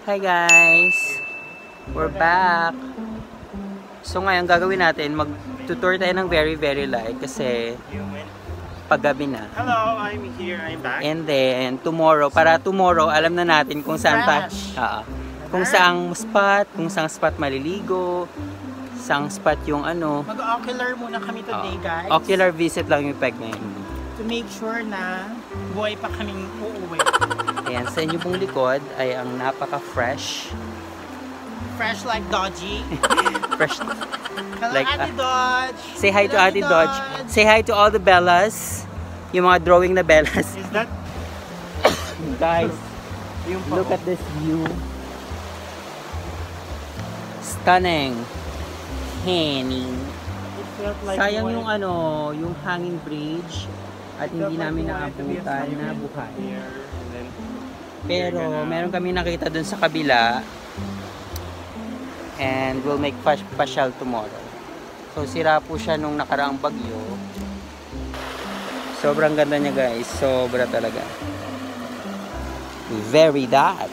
Hi guys! We're back! So ngayon gagawin natin, mag-tutor tayo ng very light kasi paggabi na. Hello, I'm here, I'm back. And then tomorrow, para tomorrow alam na natin kung saan pa, kung saang spot maliligo, saang spot yung ano. Mag-ocular muna kami today, guys. Ocular visit lang yung peg ngayon. To make sure na buhay pa kaming uuwi. Ayan, sa inyo pong likod ay ang napaka-fresh. Fresh like Dodgy. Fresh. Hello, Like, Ate Dodge. Say hi to Ate Dodge. Say hi to all the Bellas. Yung mga drawing na Bellas. Is that... Guys, look at this view. Stunning. Henny. like Sayang yung ano, yung hanging bridge at hindi namin naabutan na buhay. Pero meron kami nakita dun sa kabila and we'll make pasyal tomorrow. So sira po siya nung nakaraang bagyo. Sobrang ganda niya guys, sobra talaga. Very that.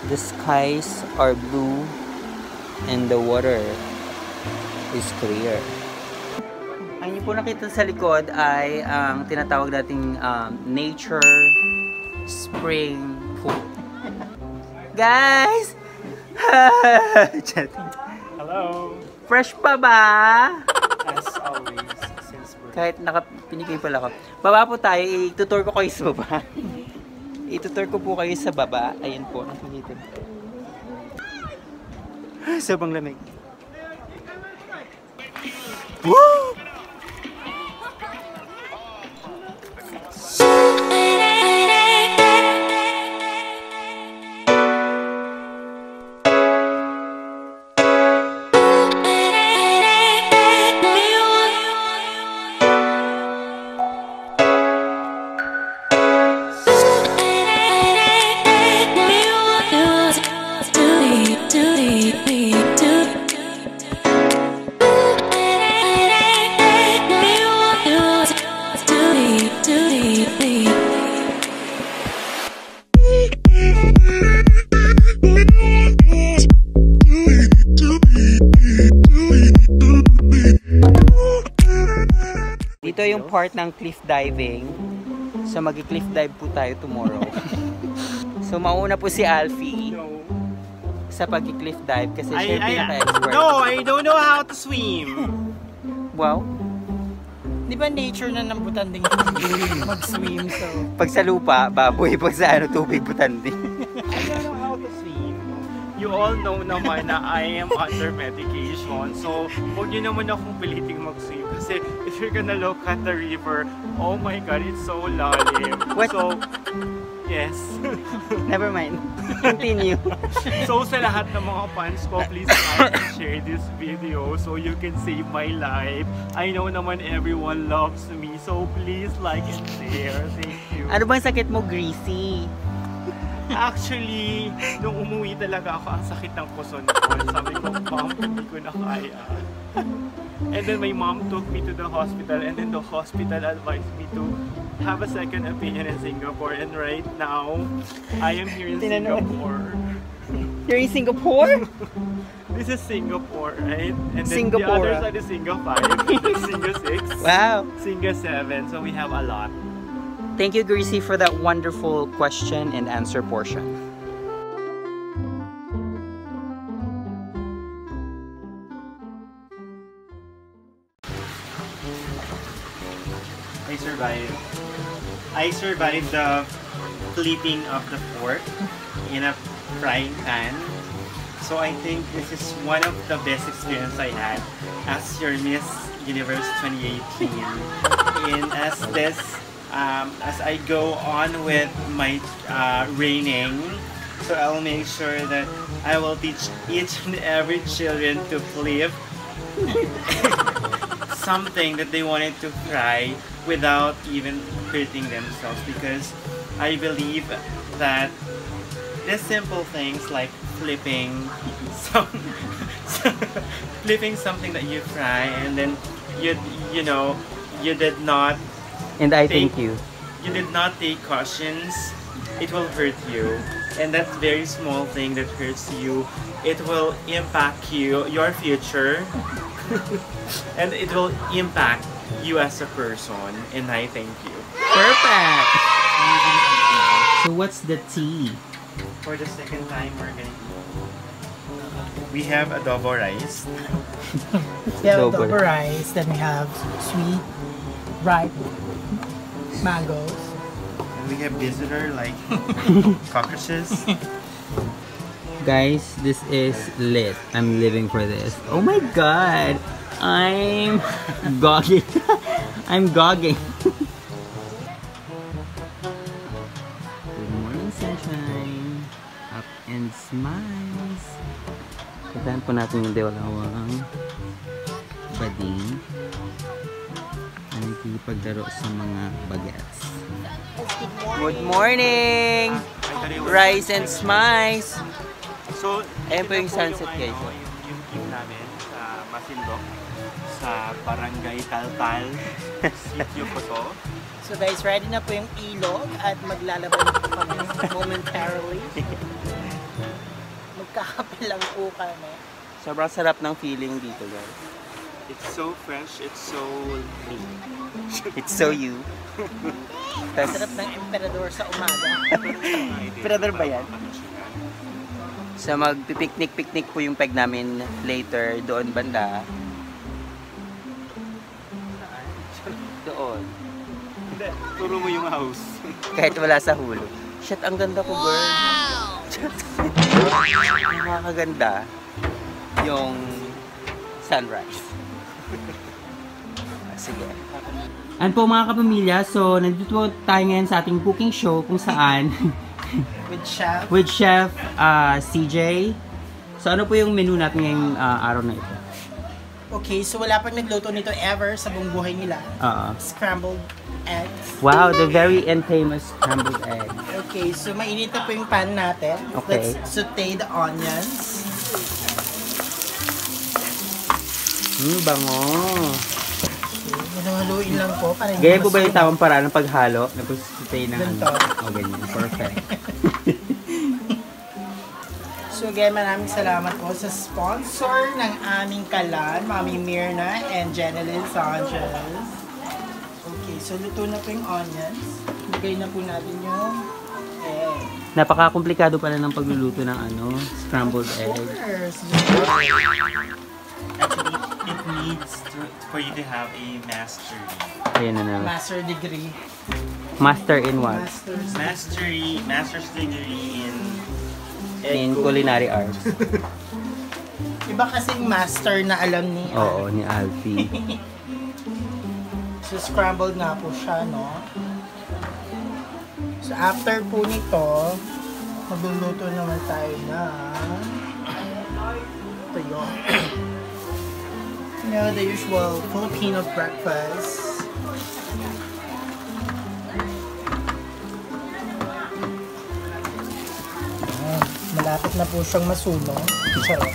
The skies are blue and the water is clear. Ang inyo po nakita sa likod ay ang tinatawag nating nature spring pool. Guys! Hello! Fresh pa ba? As always, since we're... Kahit pinigay pala ako. Baba po tayo, itutur ko kayo sa baba. Itutur ko po kayo sa baba. Ayan po, nakikita. Sobrang lamig. Woo! Dito yung part ng cliff diving. So mag-cliff dive po tayo tomorrow. So mauna po si Alfie sa pag-cliff dive kasi siya yung pinaka-expert. No, I don't know how to swim. Wow. Di ba nature na nambutan din mag-swim? So Pag sa lupa, baboy. Pag sa ano, tubig, butandi. I don't know how to swim. You all know naman na I am under medication. So, huwag nyo naman akong piliting mag-swim. Kasi if you're gonna look at the river, oh my god, it's so lalim. What? So, yes. Never mind. Continue. So, sa lahat ng mga fans ko, please like and share this video so you can save my life. I know naman everyone loves me. So, please like and share. Thank you. Ano bang sakit mo, Greasy? Actually, nung umuwi talaga ako, ang sakit ng puson ko. Sabi ko, mom, hindi ko na kaya. And then my mom took me to the hospital and then the hospital advised me to have a second opinion in Singapore. And right now, I am here in Singapore. You're in Singapore? This is Singapore, right? And then Singapore. the other side is Singa 5, Singa 6, Wow. Singa 7. So we have a lot. Thank you, Greasy, for that wonderful question and answer portion. I survived. I survived the flipping of the fork in a frying pan. So I think this is one of the best experiences I had as your Miss Universe 2018. And as I go on with my reigning, so I'll make sure that I will teach each and every children to flip something that they wanted to try without even hurting themselves, because I believe that these simple things like flipping flipping something that you try and then you know you did not And I thank you. You did not take cautions, it will hurt you. and that very small thing that hurts you, it will impact your future, and it will impact you as a person, and I thank you. Perfect! So what's the tea? For the second time, we're gonna eat. We have adobo rice. We have Adobo. adobo rice, then we have sweet, ripe mangoes. And we have visitor like cockroaches. Guys, this is lit. I'm living for this. Oh my god! I'm gogging. I'm gogging. Good morning, sunshine. Up and smiles. Puntahan po natin yung dewalawang bading na nagkikipaglaro sa mga bagets. Good morning! Rise and smiles! So, Ayan po ito yung sunset, guys. Yung team namin sa Masinloc, sa Barangay Taltal, sitio ko to. So guys, ready na po yung ilog at maglalaban po kami momentarily. Magkakape lang po kami. Sobrang sarap ng feeling dito, guys. It's so fresh, it's so neat. It's so you. Tas, Sarap ng emperador sa umaga. Emperador ba yan? so magpipiknik-piknik po yung peg namin later doon banda. Doon. Hindi, turo mo yung house. Kahit wala sa hulo. Shit, ang ganda ko, girl. Nakakaganda yung sunrise. Sige. Ano po mga kapamilya, so nandito po tayo ngayon sa ating cooking show kung saan With chef. with Chef CJ. So ano po yung menu natin ngayong araw na ito? Okay, so wala pang nagluto nito ever sa buong buhay nila. Scrambled eggs. Wow, the very famous scrambled egg. Okay, so mainit na po yung pan natin. Okay. Let's saute the onions. Bango. Haluin lang po para hindi Ganyan po ba yung masunog. tamang paraan ng paghalo? Nagpusitay ng Ganito. Oh, ganyan. Perfect. So again, maraming salamat po sa sponsor ng aming kalan, Mami Mirna and Jenilyn Sanchez. Okay, so luto na po yung onions. Lagay na po natin yung egg. Napaka-komplikado pala ng pagluluto ng scrambled egg. Actually, it needs for you to have a mastery. Ayan na naman. Master degree. Master in what? Master's degree in In culinary arts. Iba kasing master na alam ni Oo, ni Alfie. So scrambled nga po siya, no? So after po nito, magluluto naman tayo na ito yun. You know, the usual Filipino breakfast. Malapit na po siyang masunog. Sarap.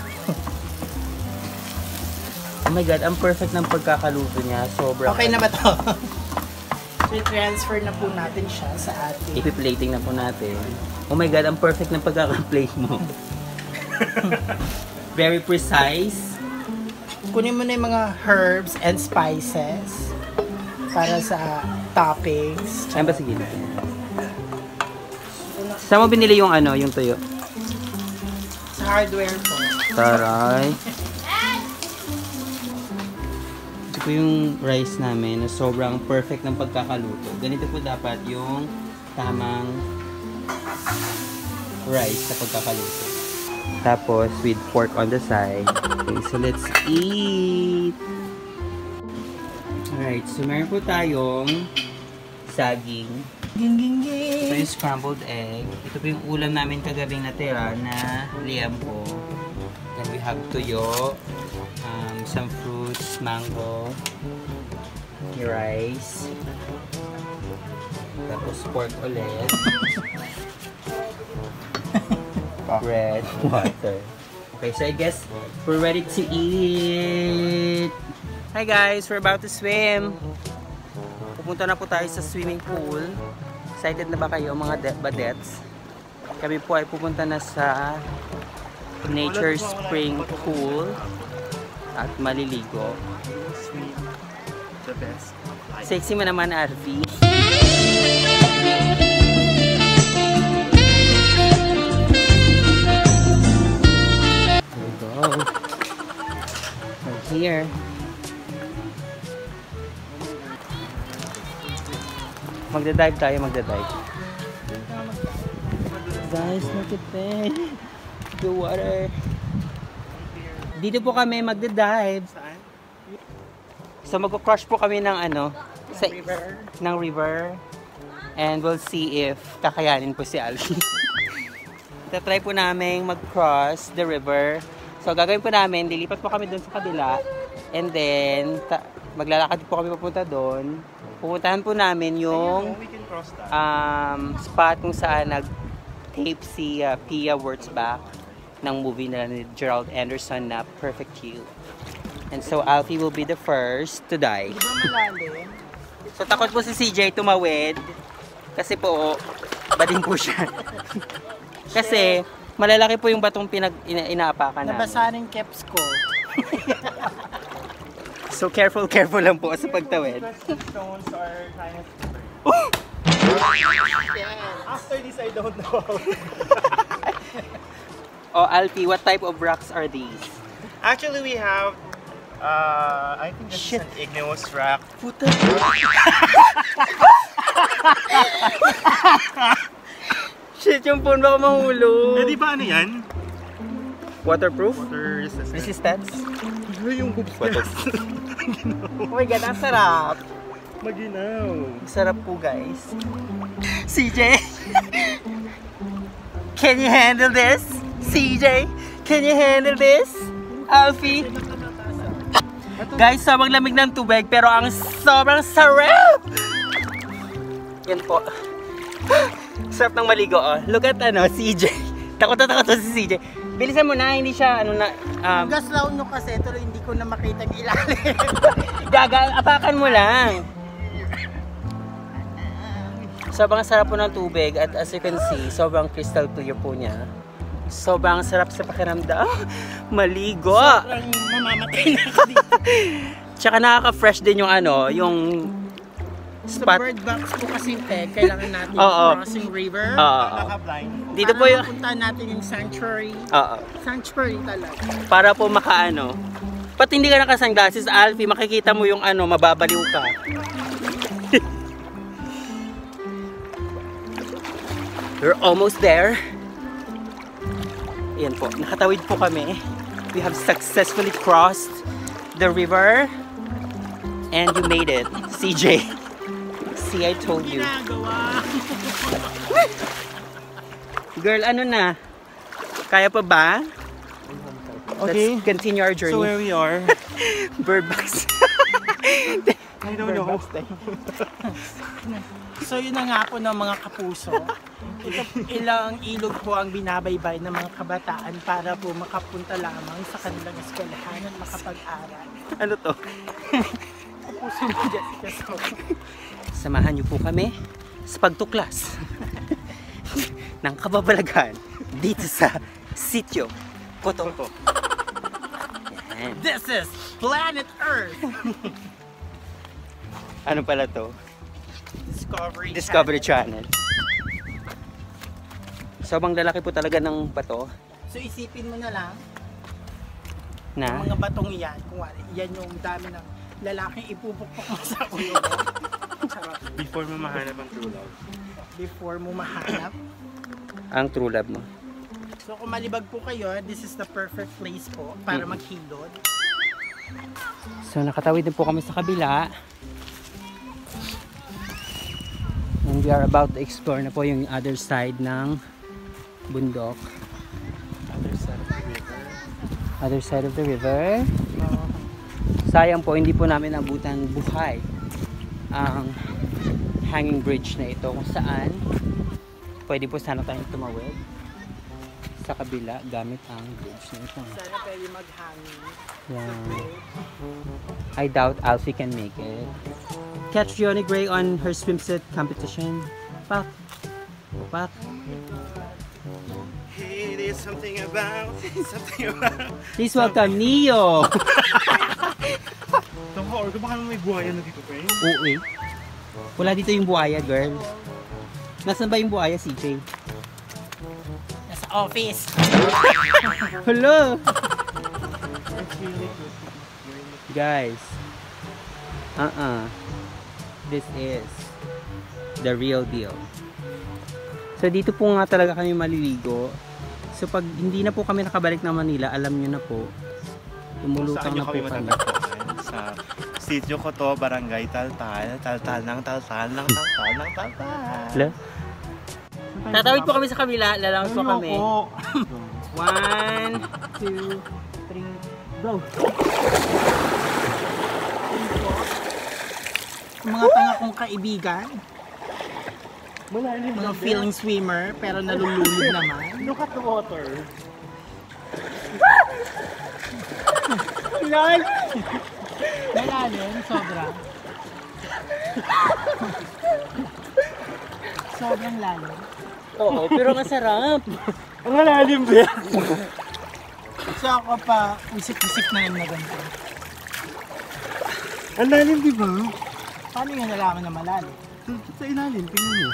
Oh my god, ang perfect ng pagkakaluto niya. Sobrang... Okay na ba to? So transfer na po natin siya sa ating... Ipi-plating na po natin. Oh my god, ang perfect ng pagkaka-plate mo. Very precise. Kunin mo na yung mga herbs and spices para sa toppings. Ayun ba, sige. Saan mo binili yung yung tuyo? Sa hardware po. Taray. Ito po yung rice namin na sobrang perfect ng pagkakaluto. Ganito po dapat yung tamang rice sa pagkakaluto. Tapos with pork on the side. Okay, so let's eat! Alright, so meron po tayong saging. Ging, ging, Ito ging. yung scrambled egg. Ito po yung ulam namin kagabing natira na liampo. Then we have tuyo, some fruits, mango, rice, tapos pork ulit, bread, water. Okay, so I guess we're ready to eat! Hi guys! We're about to swim! Pupunta na po tayo sa swimming pool. Excited na ba kayo mga badets? Kami po ay pupunta na sa Nature Spring Pool at maliligo. Sweet. The best. Sexy mo naman, Arvi. Here we go. We're here. Magda-dive tayo, magda-dive. Guys, look at that. The water. Dito po kami magda-dive. Saan? So magko-crush po kami ng ano, sa River. ng river. And we'll see if kakayanin po si Alfie. Tatry po namin mag-cross the river. So gagawin po namin, lilipat po kami doon sa kabila. And then, maglalakad po kami papunta doon. Pupuntahan po namin yung We can cross that. spot kung saan nag-tape si Pia Wurtzbach ng movie nila ni Gerald Anderson na Perfect You. And so Alfie will be the first to die. Di ba malalim? So takot po si CJ tumawid kasi po bading po siya. Kasi malalaki po yung batong inaapakan namin. Nabasa ng caps ko. So careful lang po sa pagtawid. The stones are kind of... After this, I don't know. Oh, Alfie, what type of rocks are these? Actually, we have... I think this is an igneous rock. Puta. Shit, yung phone baka mahulog. Di ba ano yan? Waterproof? Water resistant. Resistance? Yung boobs Oh my God, ang sarap. Maginaw. Ang sarap po, guys. CJ? Can you handle this? CJ? Can you handle this? Alfie? Guys, sobrang lamig ng tubig pero ang sobrang sarap! Yan po. Sarap ng maligo, oh. Look at CJ. Takot na takot si CJ. Bilisan mo na, hindi siya Gas laon nyo kasi, tuloy hindi ko na makita ang ilalim. Gaga, apakan mo lang. Sobrang sarap po ng tubig at as you can see, sobrang crystal clear po niya. Sobrang sarap sa pakiramdam. Maligo. Sobrang mamamatay na ako dito. Tsaka nakaka-fresh din yung yung Sa spot. bird box po kasi, kailangan natin Oo. crossing river. Oo. Naka-blind. Dito po yung Punta natin yung sanctuary. Oo. Sanctuary talaga. Para po pati hindi ka nakasunglasses, Alfie, makikita mo yung mababaliw ka. We're almost there. Ayan po, nakatawid po kami. We have successfully crossed the river. And you made it, CJ. See, I told you. Ginagawa. Girl, ano na? Kaya pa ba? Okay. Let's continue our journey. So where we are? Bird box. I don't know. So yun na nga po ng mga kapuso. Ilang ilog po ang binabaybay ng mga kabataan para po makapunta lamang sa kanilang eskwelahan at makapag-aral. Ano to? Kapuso mo, Jessica Soto. Samahan niyo po kami sa pagtuklas ng kababalaghan dito sa Sitio Cotoco. Yan. This is Planet Earth! Ano pala to? Discovery Channel. Sobrang lalaki po talaga ng bato So isipin mo na lang, na ang mga batong yan, kung yan yung dami ng lalaking ipupukpok mo sa ulo mo. Charot. Before mo mahanap ang true love. Before mo mahanap. ang true love mo. So kung malibag po kayo, this is the perfect place po para maghilod. So nakatawid din po kami sa kabila. And we are about to explore na po yung other side ng bundok. Other side of the river. Other side of the river. Sayang po, hindi po namin abutan buhay ang hanging bridge na ito kung saan pwede po sana tayong tumawid sa kabila gamit ang bridge na ito. Sana pwede maghangin. Yeah. I doubt Alfie can make it. Catch Fiona Gray on her swimsuit competition. Pak. Pak. something about. Please welcome Neo. Tama, or baka naman may buhaya na dito, friend? Oo eh. Wala dito yung buhaya, girl. Nasaan ba yung buhaya, CJ? Nasa office. Hello! Guys. This is the real deal. So dito po nga talaga kami maliligo. So pag hindi na po kami nakabalik na Manila, alam nyo na po, lumulutang na po kami. Sa sitio ko to, Barangay Taltal. Taltal. Hello? Tatawid po kami sa kabila, lalangos po kami. 1, 2, 3, go! Mga tanga kong kaibigan. Mga feeling swimmer, pero nalulunod naman. Look at the water. Lol! Malalim, sobra. Sobrang lalim. Oo, pero masarap. Ang lalim ba? So ako pa, isip-isip na yung ganito. Ang lalim, di ba? Paano yung nalaman na malalim? Sa ilalim, tingnan mo.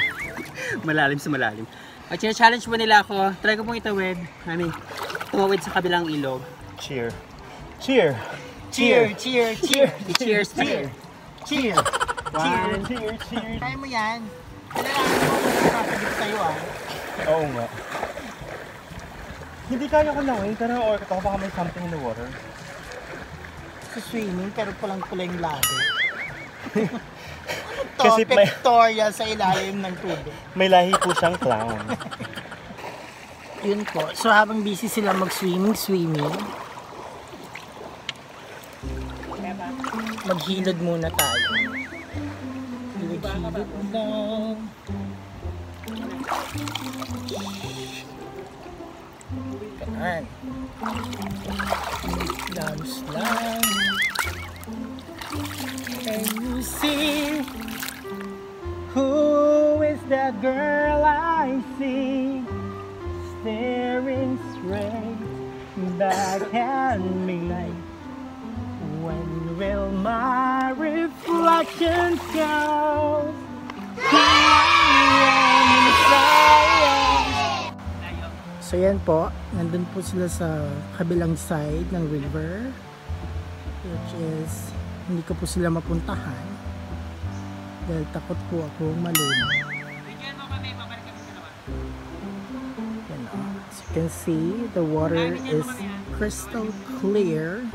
Malalim sa malalim. At challenge mo nila ako, try ko pong itawid. Tumawid sa kabilang ilog. Cheer. Cheer. Cheer, cheer, cheer. Cheers, cheer. Cheer. One. Cheer, cheer. Kaya mo yan. Kailangan mo magkakagit sa'yo ah. Oo nga. Hindi kaya ko nawin, pero or ko baka may something in the water. Sa swimming, pero pulang-pula yung labi. Kasi may- pictorial sa ilalim ng tubig. May lahi po siyang clown. Yun po. So habang busy sila mag-swimming, maghilod muna tayo. Hilod-hilod lang. Ganun. Dams lang. Can you see who is that girl I see staring straight back at me? When will my reflection show who I am inside? So yan po, nandun po sila sa kabilang side ng river, which is hindi ko po sila mapuntahan dahil takot po ako malunod. Yan o. As you can see, the water is crystal clear.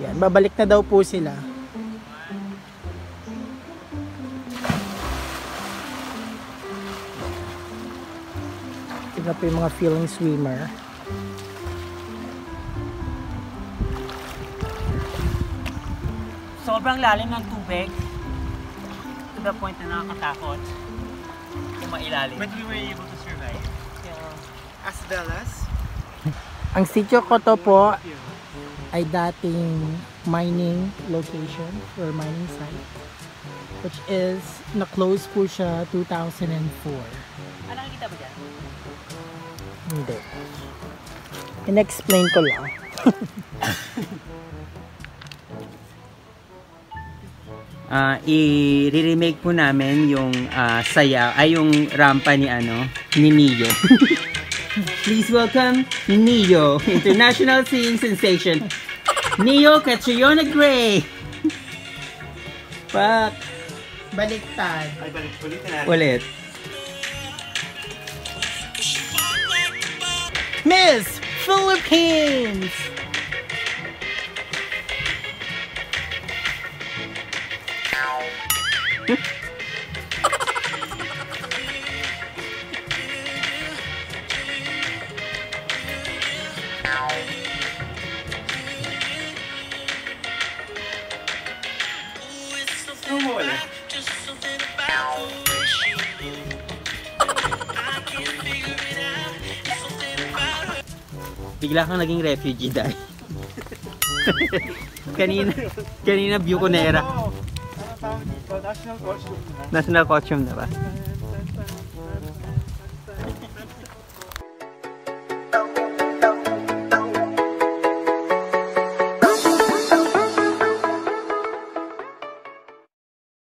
Yan, babalik na daw po sila. Tingnan po yung mga feeling swimmer. Sobrang lalim ng tubig. To the point na nakakatakot. Kung mailalim. But we were able to survive. As Dallas. Ang sitio ko to po ay dating mining location or mining site, which is na-close po siya 2004. Ano nakikita ba dyan? Hindi. In-explain ko lang. I-remake po namin yung saya ay yung rampa ni ni Neo. Please welcome Neo, international singing sensation. Neo Catriona Gray. Pak. Baliktad. Ay, ulit na. Ulit. Miss Philippines! Bigla kang naging refugee dahil. kanina Buconera. Ano tawag dito? That's national costume na. National costume na ba?